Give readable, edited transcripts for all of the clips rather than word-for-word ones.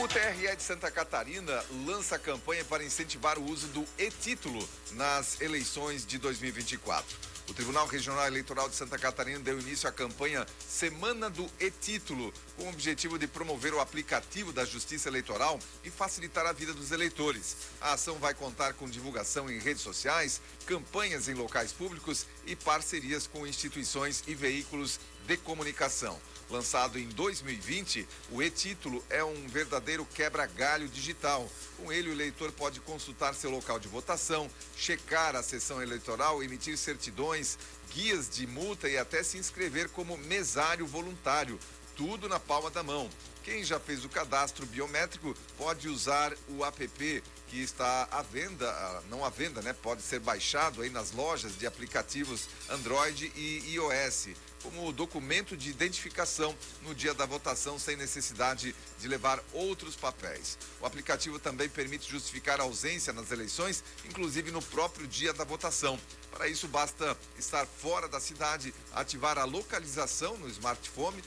O TRE de Santa Catarina lança campanha para incentivar o uso do e-título nas eleições de 2024. O Tribunal Regional Eleitoral de Santa Catarina deu início à campanha Semana do E-Título, com o objetivo de promover o aplicativo da Justiça Eleitoral e facilitar a vida dos eleitores. A ação vai contar com divulgação em redes sociais, campanhas em locais públicos e parcerias com instituições e veículos de comunicação. Lançado em 2020, o e-título é um verdadeiro quebra-galho digital. Com ele, o eleitor pode consultar seu local de votação, checar a sessão eleitoral, emitir certidões, guias de multa e até se inscrever como mesário voluntário. Tudo na palma da mão. Quem já fez o cadastro biométrico pode usar o app que está à venda, não à venda, né? Pode ser baixado aí nas lojas de aplicativos Android e iOS, como documento de identificação no dia da votação, sem necessidade de levar outros papéis. O aplicativo também permite justificar a ausência nas eleições, inclusive no próprio dia da votação. Para isso, basta estar fora da cidade, ativar a localização no smartphone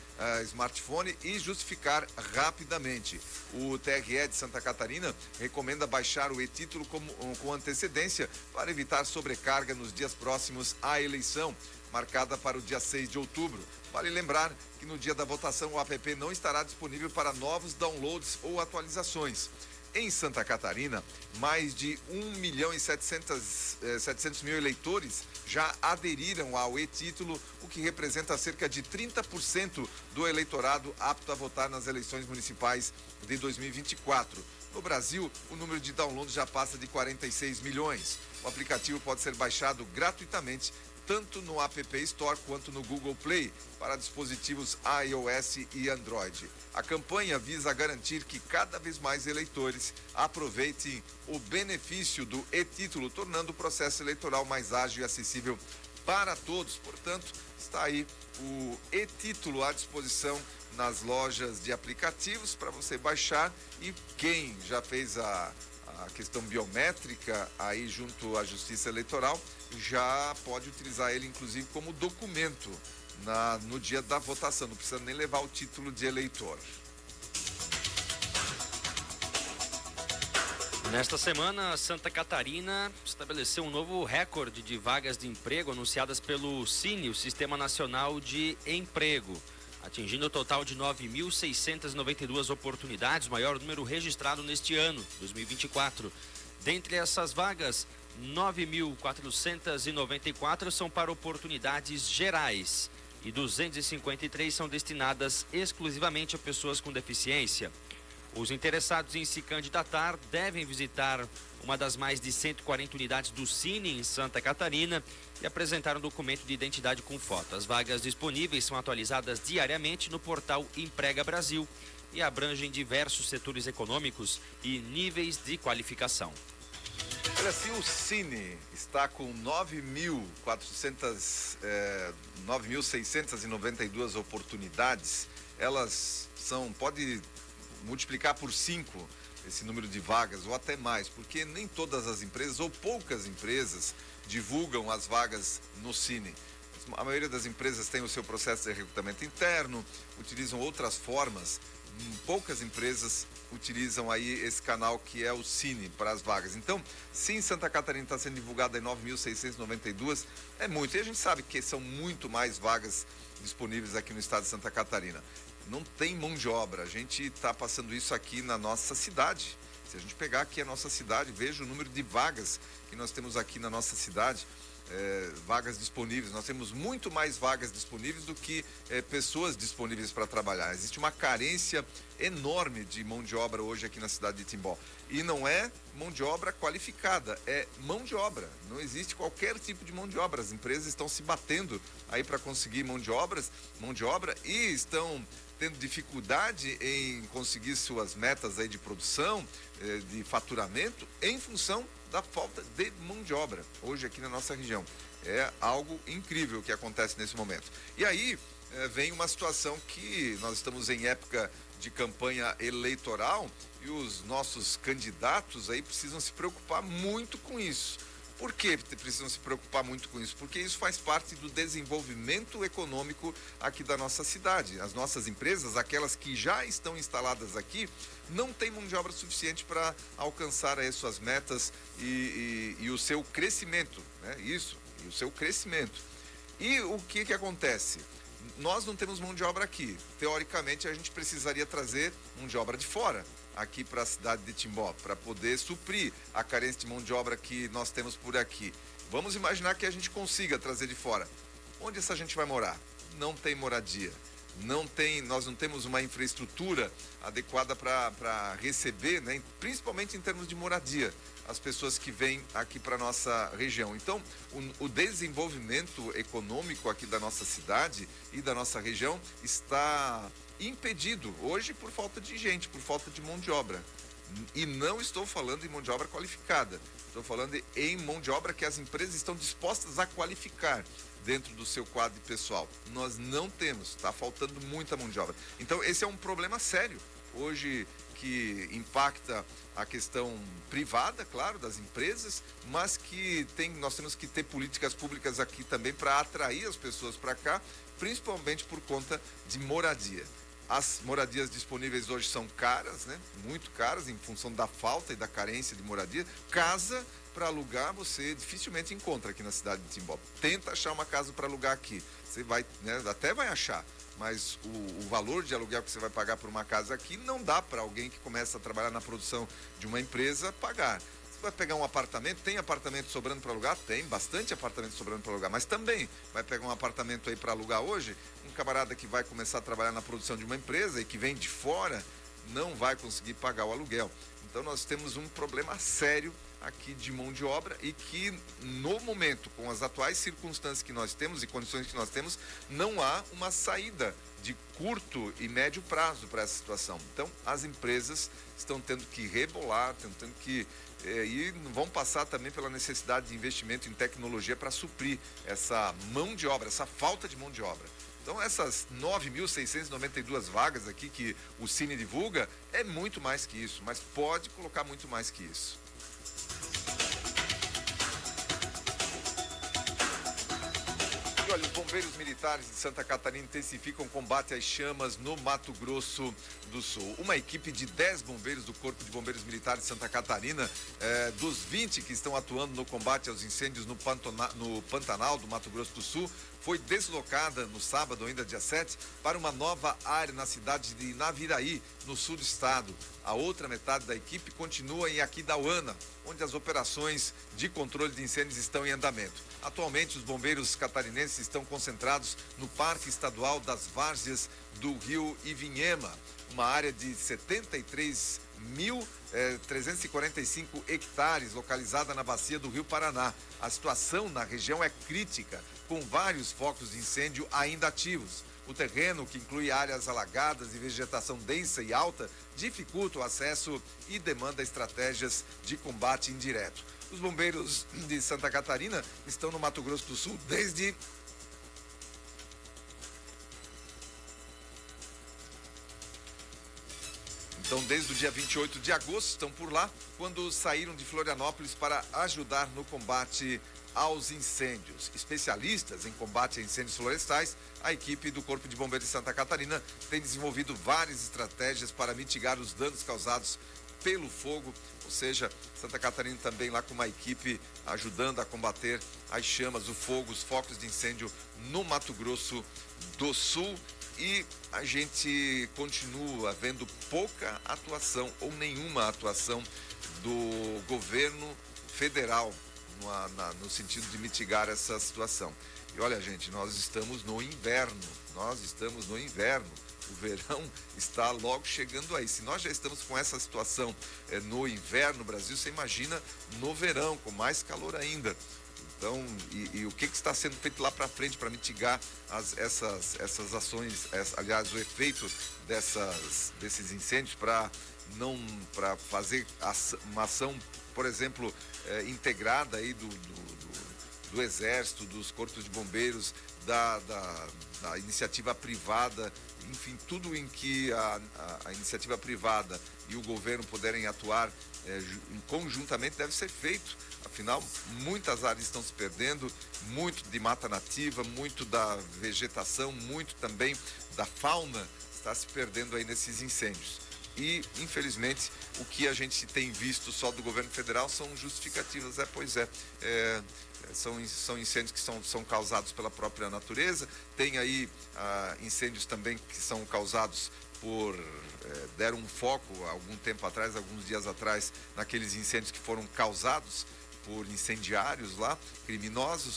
e justificar rapidamente. O TRE de Santa Catarina recomenda baixar o e-título com antecedência para evitar sobrecarga nos dias próximos à eleição, marcada para o dia 6 de outubro. Vale lembrar que no dia da votação o app não estará disponível para novos downloads ou atualizações. Em Santa Catarina, mais de 1.700.000 eleitores já aderiram ao e-título, o que representa cerca de 30% do eleitorado apto a votar nas eleições municipais de 2024. No Brasil, o número de downloads já passa de 46 milhões. O aplicativo pode ser baixado gratuitamente tanto no App Store quanto no Google Play, para dispositivos iOS e Android. A campanha visa garantir que cada vez mais eleitores aproveitem o benefício do e-título, tornando o processo eleitoral mais ágil e acessível para todos. Portanto, está aí o e-título à disposição nas lojas de aplicativos para você baixar, e quem já fez a questão biométrica aí junto à Justiça Eleitoral já pode utilizar ele inclusive como documento no dia da votação, não precisa nem levar o título de eleitor. Nesta semana, Santa Catarina estabeleceu um novo recorde de vagas de emprego anunciadas pelo Cine, o Sistema Nacional de Emprego, atingindo o total de 9.692 oportunidades, o maior número registrado neste ano, 2024. Dentre essas vagas, 9.494 são para oportunidades gerais e 253 são destinadas exclusivamente a pessoas com deficiência. Os interessados em se candidatar devem visitar uma das mais de 140 unidades do Cine em Santa Catarina e apresentar um documento de identidade com foto. As vagas disponíveis são atualizadas diariamente no portal Emprega Brasil e abrangem diversos setores econômicos e níveis de qualificação. Olha, se o Cine está com 9.692 oportunidades, elas pode multiplicar por 5 esse número de vagas ou até mais, porque nem todas as empresas ou poucas empresas divulgam as vagas no Cine. A maioria das empresas tem o seu processo de recrutamento interno, utilizam outras formas. Poucas empresas utilizam aí esse canal que é o Cine para as vagas. Então, se em Santa Catarina está sendo divulgada em 9.692, é muito. E a gente sabe que são muito mais vagas disponíveis aqui no estado de Santa Catarina. Não tem mão de obra. A gente está passando isso aqui na nossa cidade. Se a gente pegar aqui a nossa cidade, veja o número de vagas que nós temos aqui na nossa cidade. Vagas disponíveis, nós temos muito mais vagas disponíveis do que pessoas disponíveis para trabalhar. Existe uma carência enorme de mão de obra hoje aqui na cidade de Timbó, e não é mão de obra qualificada, é mão de obra. Não existe qualquer tipo de mão de obra. As empresas estão se batendo aí para conseguir mão de obra e estão tendo dificuldade em conseguir suas metas aí de produção, de faturamento, em função da falta de mão de obra hoje aqui na nossa região. É algo incrível que acontece nesse momento. E aí vem uma situação que nós estamos em época de campanha eleitoral e os nossos candidatos aí precisam se preocupar muito com isso. Por que precisam se preocupar muito com isso? Porque isso faz parte do desenvolvimento econômico aqui da nossa cidade. As nossas empresas, aquelas que já estão instaladas aqui, não têm mão de obra suficiente para alcançar aí suas metas e o seu crescimento, né? Isso, e o seu crescimento. E o que acontece? Nós não temos mão de obra aqui. Teoricamente, a gente precisaria trazer mão de obra de fora aqui para a cidade de Timbó, para poder suprir a carência de mão de obra que nós temos por aqui. Vamos imaginar que a gente consiga trazer de fora. Onde essa gente vai morar? Não tem moradia. Nós não temos uma infraestrutura adequada para receber, né, principalmente em termos de moradia, as pessoas que vêm aqui para a nossa região. Então, o desenvolvimento econômico aqui da nossa cidade e da nossa região está impedido hoje por falta de gente, por falta de mão de obra. E não estou falando em mão de obra qualificada, estou falando em mão de obra que as empresas estão dispostas a qualificar dentro do seu quadro pessoal. Nós não temos, está faltando muita mão de obra. Então, esse é um problema sério hoje, que impacta a questão privada, claro, das empresas, mas que nós temos que ter políticas públicas aqui também para atrair as pessoas para cá, principalmente por conta de moradia. As moradias disponíveis hoje são caras, né? Muito caras, em função da falta e da carência de moradia. Casa para alugar você dificilmente encontra aqui na cidade de Timbó. Tenta achar uma casa para alugar aqui. Você vai, né, até vai achar, mas o valor de aluguel que você vai pagar por uma casa aqui não dá para alguém que começa a trabalhar na produção de uma empresa pagar. Você vai pegar um apartamento, tem apartamento sobrando para alugar? Tem bastante apartamento sobrando para alugar, mas também vai pegar um apartamento aí para alugar hoje, um camarada que vai começar a trabalhar na produção de uma empresa e que vem de fora não vai conseguir pagar o aluguel. Então nós temos um problema sério aqui de mão de obra e que no momento, com as atuais circunstâncias que nós temos e condições que nós temos, não há uma saída de curto e médio prazo para essa situação. Então as empresas estão tendo que rebolar, estão tendo que e vão passar também pela necessidade de investimento em tecnologia para suprir essa mão de obra, essa falta de mão de obra. Então essas 9.692 vagas aqui que o Cine divulga é muito mais que isso, mas pode colocar muito mais que isso. E olha, os bombeiros militares de Santa Catarina intensificam o combate às chamas no Mato Grosso do Sul. Uma equipe de 10 bombeiros do Corpo de Bombeiros Militares de Santa Catarina, dos 20 que estão atuando no combate aos incêndios no Pantanal do Mato Grosso do Sul, foi deslocada no sábado, ainda dia 7, para uma nova área na cidade de Naviraí, no sul do estado. A outra metade da equipe continua em Aquidauana, onde as operações de controle de incêndios estão em andamento. Atualmente, os bombeiros catarinenses estão concentrados no Parque Estadual das Várzeas do Rio Ivinhema, uma área de 73.345 hectares localizada na bacia do Rio Paraná. A situação na região é crítica, com vários focos de incêndio ainda ativos. O terreno, que inclui áreas alagadas e vegetação densa e alta, dificulta o acesso e demanda estratégias de combate indireto. Os bombeiros de Santa Catarina estão no Mato Grosso do Sul desde o dia 28 de agosto, estão por lá, quando saíram de Florianópolis para ajudar no combate aos incêndios. Especialistas em combate a incêndios florestais, a equipe do Corpo de Bombeiros de Santa Catarina tem desenvolvido várias estratégias para mitigar os danos causados pelo fogo, ou seja, Santa Catarina também lá com uma equipe ajudando a combater as chamas, o fogo, os focos de incêndio no Mato Grosso do Sul. E a gente continua vendo pouca atuação ou nenhuma atuação do governo federal no sentido de mitigar essa situação. E olha, gente, nós estamos no inverno. O verão está logo chegando aí. Se nós já estamos com essa situação no inverno no Brasil, você imagina no verão, com mais calor ainda. Então, e o que está sendo feito lá para frente para mitigar essas ações, aliás, o efeito desses incêndios para fazer uma ação, por exemplo, integrada aí do Exército, dos corpos de bombeiros da iniciativa privada, enfim, tudo em que a iniciativa privada e o governo puderem atuar conjuntamente deve ser feito. Afinal, muitas áreas estão se perdendo, muito de mata nativa, muito da vegetação, muito também da fauna está se perdendo aí nesses incêndios. E, infelizmente, o que a gente tem visto só do governo federal são justificativas. São incêndios que são causados pela própria natureza. Tem aí incêndios também que são causados deram um foco algum tempo atrás, alguns dias atrás, naqueles incêndios que foram causados por incendiários lá,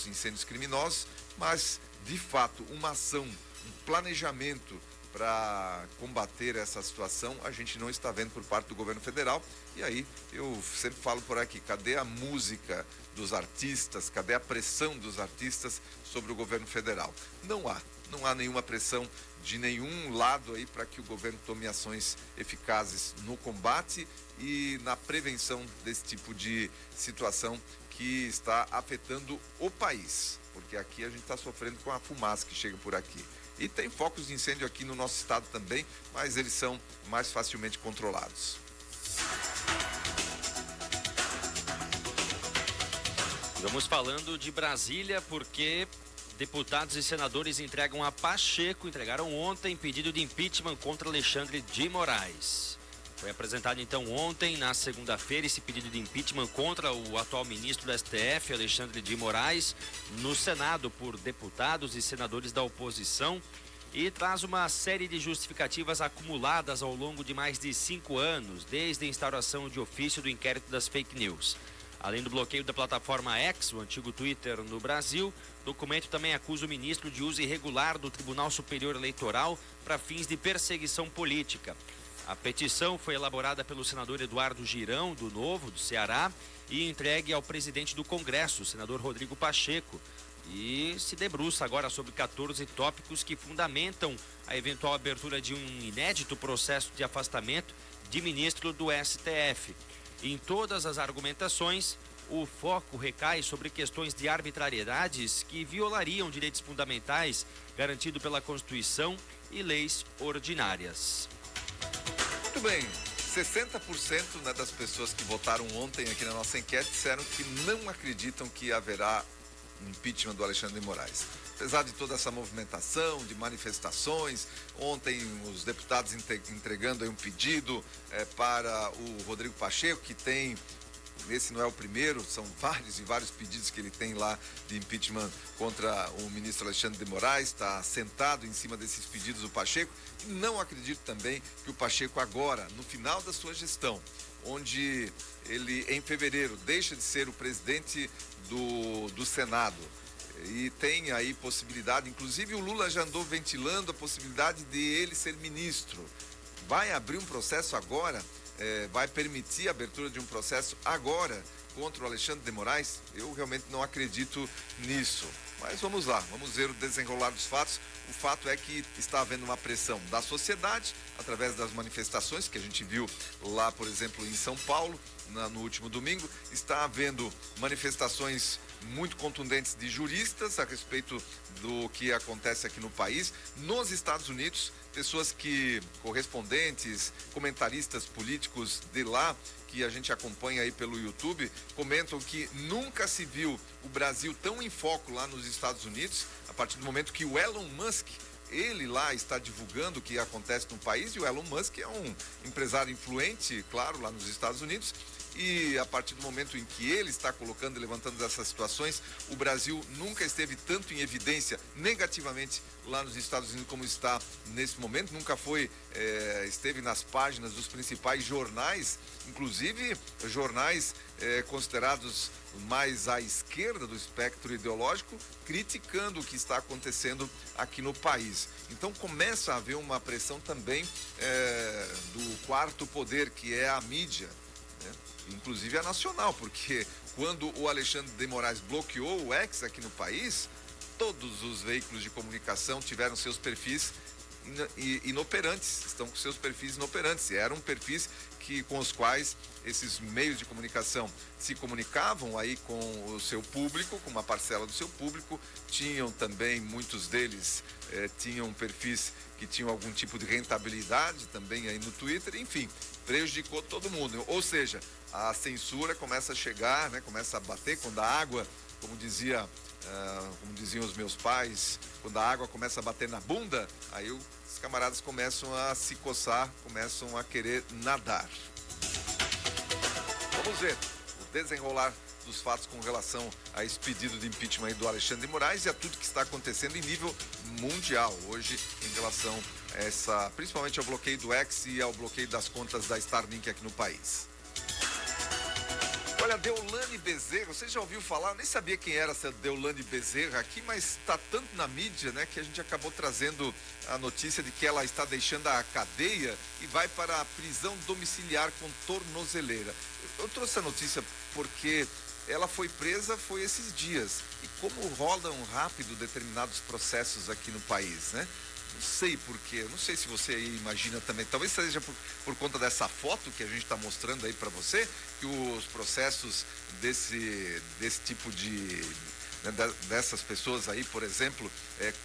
incêndios criminosos, mas, de fato, uma ação, um planejamento para combater essa situação, a gente não está vendo por parte do governo federal. E aí, eu sempre falo por aqui, cadê a música dos artistas, cadê a pressão dos artistas sobre o governo federal? Não há nenhuma pressão de nenhum lado aí para que o governo tome ações eficazes no combate e na prevenção desse tipo de situação que está afetando o país, porque aqui a gente está sofrendo com a fumaça que chega por aqui. E tem focos de incêndio aqui no nosso estado também, mas eles são mais facilmente controlados. Vamos falando de Brasília, porque deputados e senadores entregaram ontem pedido de impeachment contra Alexandre de Moraes. Foi apresentado então ontem, na segunda-feira, esse pedido de impeachment contra o atual ministro do STF, Alexandre de Moraes, no Senado por deputados e senadores da oposição, e traz uma série de justificativas acumuladas ao longo de mais de 5 anos, desde a instauração de ofício do inquérito das fake news. Além do bloqueio da plataforma X, o antigo Twitter no Brasil, o documento também acusa o ministro de uso irregular do Tribunal Superior Eleitoral para fins de perseguição política. A petição foi elaborada pelo senador Eduardo Girão, do Novo, do Ceará, e entregue ao presidente do Congresso, o senador Rodrigo Pacheco, e se debruça agora sobre 14 tópicos que fundamentam a eventual abertura de um inédito processo de afastamento de ministro do STF. Em todas as argumentações, o foco recai sobre questões de arbitrariedades que violariam direitos fundamentais garantidos pela Constituição e leis ordinárias. Muito bem, 60% das pessoas que votaram ontem aqui na nossa enquete disseram que não acreditam que haverá um impeachment do Alexandre de Moraes. Apesar de toda essa movimentação, de manifestações, ontem os deputados entregando aí um pedido para o Rodrigo Pacheco, que tem, esse não é o primeiro, são vários pedidos que ele tem lá de impeachment contra o ministro Alexandre de Moraes, está sentado em cima desses pedidos o Pacheco. E não acredito também que o Pacheco agora, no final da sua gestão, onde ele em fevereiro deixa de ser o presidente do Senado, e tem aí possibilidade, inclusive o Lula já andou ventilando a possibilidade de ele ser ministro. Vai abrir um processo agora, vai permitir a abertura de um processo agora contra o Alexandre de Moraes? Eu realmente não acredito nisso. Mas vamos lá, vamos ver o desenrolar dos fatos. O fato é que está havendo uma pressão da sociedade, através das manifestações que a gente viu lá, por exemplo, em São Paulo, no último domingo. Está havendo manifestações muito contundentes de juristas a respeito do que acontece aqui no país. Nos Estados Unidos, pessoas correspondentes, comentaristas políticos de lá, que a gente acompanha aí pelo YouTube, comentam que nunca se viu o Brasil tão em foco lá nos Estados Unidos, a partir do momento que o Elon Musk, ele lá está divulgando o que acontece no país, e o Elon Musk é um empresário influente, claro, lá nos Estados Unidos, e a partir do momento em que ele está colocando e levantando essas situações, o Brasil nunca esteve tanto em evidência negativamente lá nos Estados Unidos como está nesse momento. Nunca esteve nas páginas dos principais jornais, inclusive jornais considerados mais à esquerda do espectro ideológico, criticando o que está acontecendo aqui no país. Então começa a haver uma pressão também do quarto poder, que é a mídia, né? Inclusive a nacional, porque quando o Alexandre de Moraes bloqueou o X aqui no país, todos os veículos de comunicação tiveram seus perfis inoperantes, estão com seus perfis inoperantes. E eram perfis com os quais esses meios de comunicação se comunicavam aí com o seu público, com uma parcela do seu público. Tinham também, muitos deles tinham perfis que tinham algum tipo de rentabilidade também aí no Twitter, enfim, prejudicou todo mundo. Ou seja, a censura começa a chegar, né, começa a bater quando a água, como diziam os meus pais, quando a água começa a bater na bunda, aí os camaradas começam a se coçar, começam a querer nadar. Vamos ver o desenrolar dos fatos com relação a esse pedido de impeachment aí do Alexandre de Moraes e a tudo que está acontecendo em nível mundial hoje em relação a principalmente ao bloqueio do X e ao bloqueio das contas da Starlink aqui no país. Olha, Deolane Bezerra, você já ouviu falar? Eu nem sabia quem era essa Deolane Bezerra aqui, mas está tanto na mídia, né, que a gente acabou trazendo a notícia de que ela está deixando a cadeia e vai para a prisão domiciliar com tornozeleira. Eu trouxe a notícia porque ela foi presa esses dias. E como rolam rápido determinados processos aqui no país, né? Não sei porquê, não sei se você aí imagina também, talvez seja por conta dessa foto que a gente está mostrando aí para você, que os processos desse tipo dessas pessoas aí, por exemplo,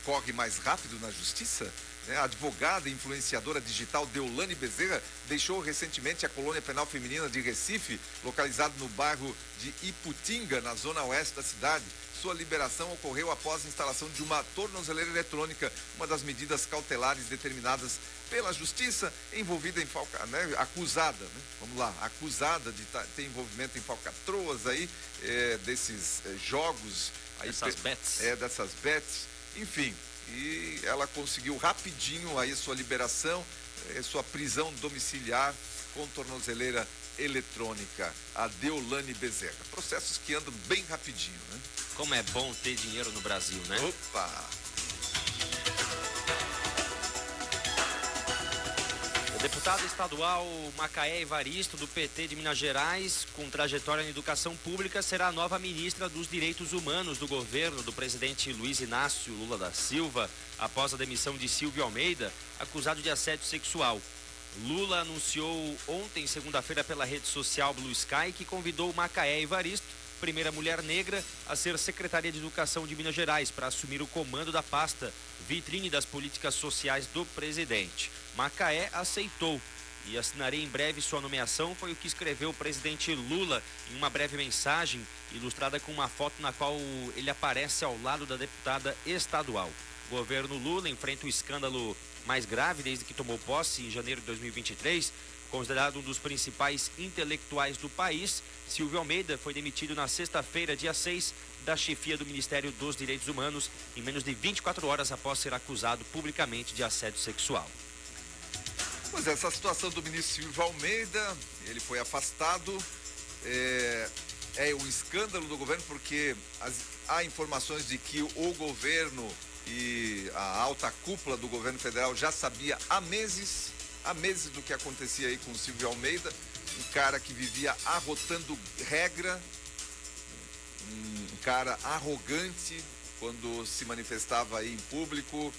corre mais rápido na justiça. A advogada e influenciadora digital Deolane Bezerra deixou recentemente a colônia penal feminina de Recife, localizada no bairro de Iputinga, na zona oeste da cidade. Sua liberação ocorreu após a instalação de uma tornozeleira eletrônica, uma das medidas cautelares determinadas pela justiça, envolvida em acusada, né? Vamos lá, acusada de ter envolvimento em falcatroas aí, desses jogos. Aí, dessas bets, enfim. E ela conseguiu rapidinho aí sua liberação, sua prisão domiciliar com tornozeleira eletrônica, a Deolane Bezerra. Processos que andam bem rapidinho, né? Como é bom ter dinheiro no Brasil, né? Opa! O deputado estadual Macaé Evaristo, do PT de Minas Gerais, com trajetória na educação pública, será a nova ministra dos Direitos Humanos do governo do presidente Luiz Inácio Lula da Silva, após a demissão de Silvio Almeida, acusado de assédio sexual. Lula anunciou ontem, segunda-feira, pela rede social Blue Sky, que convidou Macaé Evaristo, primeira mulher negra, a ser secretária de Educação de Minas Gerais, para assumir o comando da pasta, vitrine das políticas sociais do presidente. Macaé aceitou e assinarei em breve sua nomeação, foi o que escreveu o presidente Lula em uma breve mensagem, ilustrada com uma foto na qual ele aparece ao lado da deputada estadual. O governo Lula enfrenta o escândalo mais grave desde que tomou posse em janeiro de 2023, considerado um dos principais intelectuais do país. Silvio Almeida foi demitido na sexta-feira, dia 6, da chefia do Ministério dos Direitos Humanos, em menos de 24 horas após ser acusado publicamente de assédio sexual. Pois é, essa situação do ministro Silvio Almeida, ele foi afastado, é um escândalo do governo, porque há informações de que o governo e a alta cúpula do governo federal já sabia há meses do que acontecia aí com o Silvio Almeida, um cara que vivia arrotando regra, um cara arrogante quando se manifestava aí em público,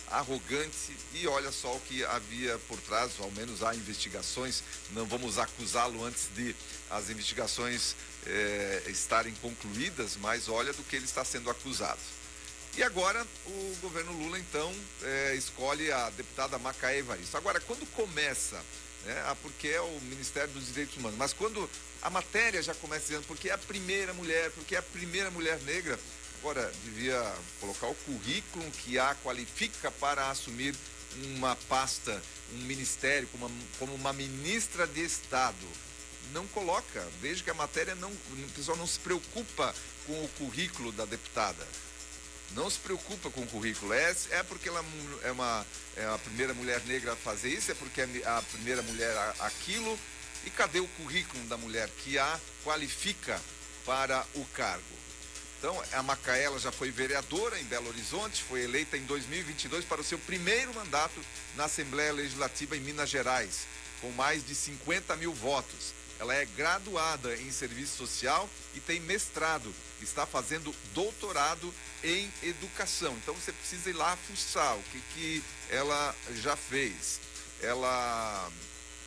arrogante, e olha só o que havia por trás, ao menos há investigações, não vamos acusá-lo antes de as investigações estarem concluídas, mas olha do que ele está sendo acusado. E agora o governo Lula, então, escolhe a deputada Macaé Evaristo. Agora, quando começa, né, porque é o Ministério dos Direitos Humanos, mas quando a matéria já começa dizendo porque é a primeira mulher, porque é a primeira mulher negra, agora devia colocar o currículo que a qualifica para assumir uma pasta, um ministério, como uma ministra de Estado. Não coloca, veja que a matéria o pessoal não se preocupa com o currículo da deputada. Não se preocupa com o currículo. É porque ela é a primeira mulher negra a fazer isso, é porque é a primeira mulher aquilo. E cadê o currículo da mulher que a qualifica para o cargo? Então, a Macaé, ela já foi vereadora em Belo Horizonte, foi eleita em 2022 para o seu primeiro mandato na Assembleia Legislativa em Minas Gerais, com mais de 50 mil votos. Ela é graduada em serviço social e tem mestrado. Está fazendo doutorado em educação. Então você precisa ir lá fuçar o que ela já fez. Ela,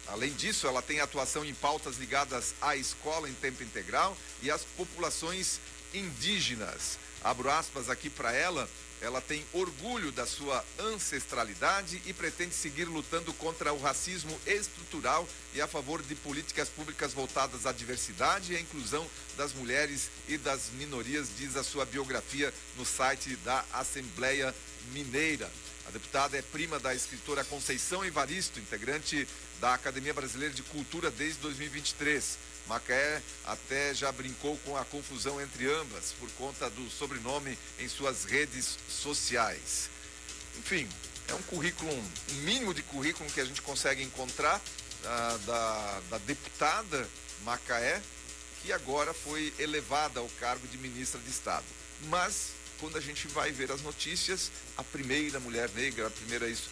além disso, ela tem atuação em pautas ligadas à escola em tempo integral e às populações indígenas. Abro aspas aqui para ela. Ela tem orgulho da sua ancestralidade e pretende seguir lutando contra o racismo estrutural e a favor de políticas públicas voltadas à diversidade e à inclusão das mulheres e das minorias, diz a sua biografia no site da Assembleia Mineira. A deputada é prima da escritora Conceição Evaristo, integrante da Academia Brasileira de Cultura desde 2023. Macaé até já brincou com a confusão entre ambas por conta do sobrenome em suas redes sociais. Enfim, é um currículo, um mínimo de currículo que a gente consegue encontrar da deputada Macaé, que agora foi elevada ao cargo de ministra de Estado. Mas, quando a gente vai ver as notícias, a primeira mulher negra, a primeira isso,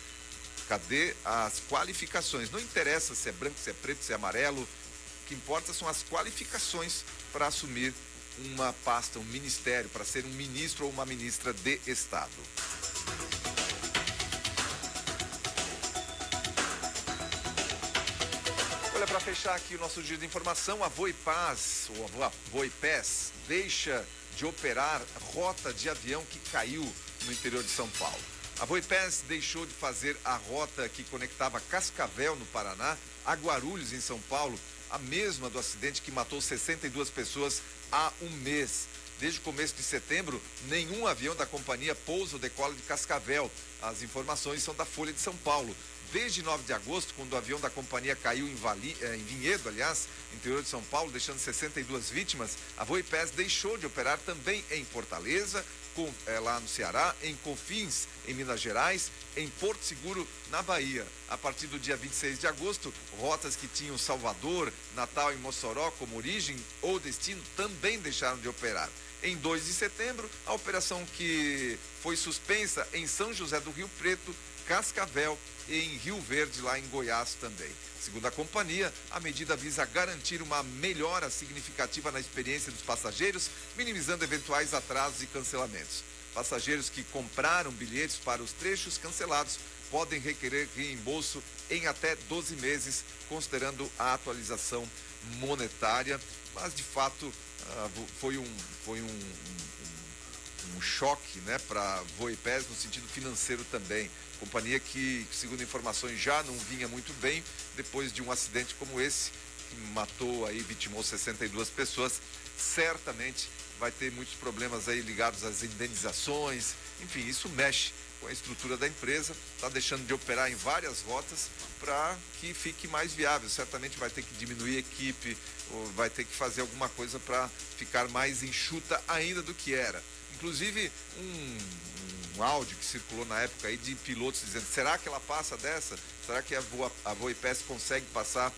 cadê as qualificações? Não interessa se é branco, se é preto, se é amarelo. O que importa são as qualificações para assumir uma pasta, um ministério, para ser um ministro ou uma ministra de Estado. Olha, para fechar aqui o nosso giro de informação, a Voipaz, ou a Voipés, deixa de operar rota de avião que caiu no interior de São Paulo. A Voipés deixou de fazer a rota que conectava Cascavel, no Paraná, a Guarulhos, em São Paulo, a mesma do acidente que matou 62 pessoas há um mês. Desde o começo de setembro, nenhum avião da companhia pousa ou decola de Cascavel. As informações são da Folha de São Paulo. Desde 9 de agosto, quando o avião da companhia caiu em Vinhedo, interior de São Paulo, deixando 62 vítimas, a Voipés deixou de operar também em Fortaleza, lá no Ceará, em Confins, em Minas Gerais, em Porto Seguro, na Bahia. A partir do dia 26 de agosto, rotas que tinham Salvador, Natal e Mossoró como origem ou destino também deixaram de operar. Em 2 de setembro, a operação que foi suspensa em São José do Rio Preto, Cascavel e em Rio Verde, lá em Goiás também. Segundo a companhia, a medida visa garantir uma melhora significativa na experiência dos passageiros, minimizando eventuais atrasos e cancelamentos. Passageiros que compraram bilhetes para os trechos cancelados podem requerer reembolso em até 12 meses, considerando a atualização monetária. Mas, de fato, foi um choque, né, para a Voipés no sentido financeiro também. Companhia que, segundo informações, já não vinha muito bem depois de um acidente como esse, que matou aí, vitimou 62 pessoas. Certamente vai ter muitos problemas aí ligados às indenizações. Enfim, isso mexe com a estrutura da empresa, está deixando de operar em várias rotas para que fique mais viável. Certamente vai ter que diminuir a equipe, ou vai ter que fazer alguma coisa para ficar mais enxuta ainda do que era. Inclusive, um áudio que circulou na época aí de pilotos dizendo: será que ela passa dessa? Será que a Voipés consegue passar,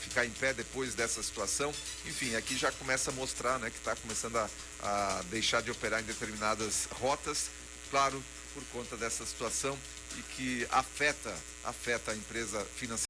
ficar em pé depois dessa situação? Enfim, aqui já começa a mostrar, né, que está começando a deixar de operar em determinadas rotas, claro, por conta dessa situação e que afeta a empresa financeira.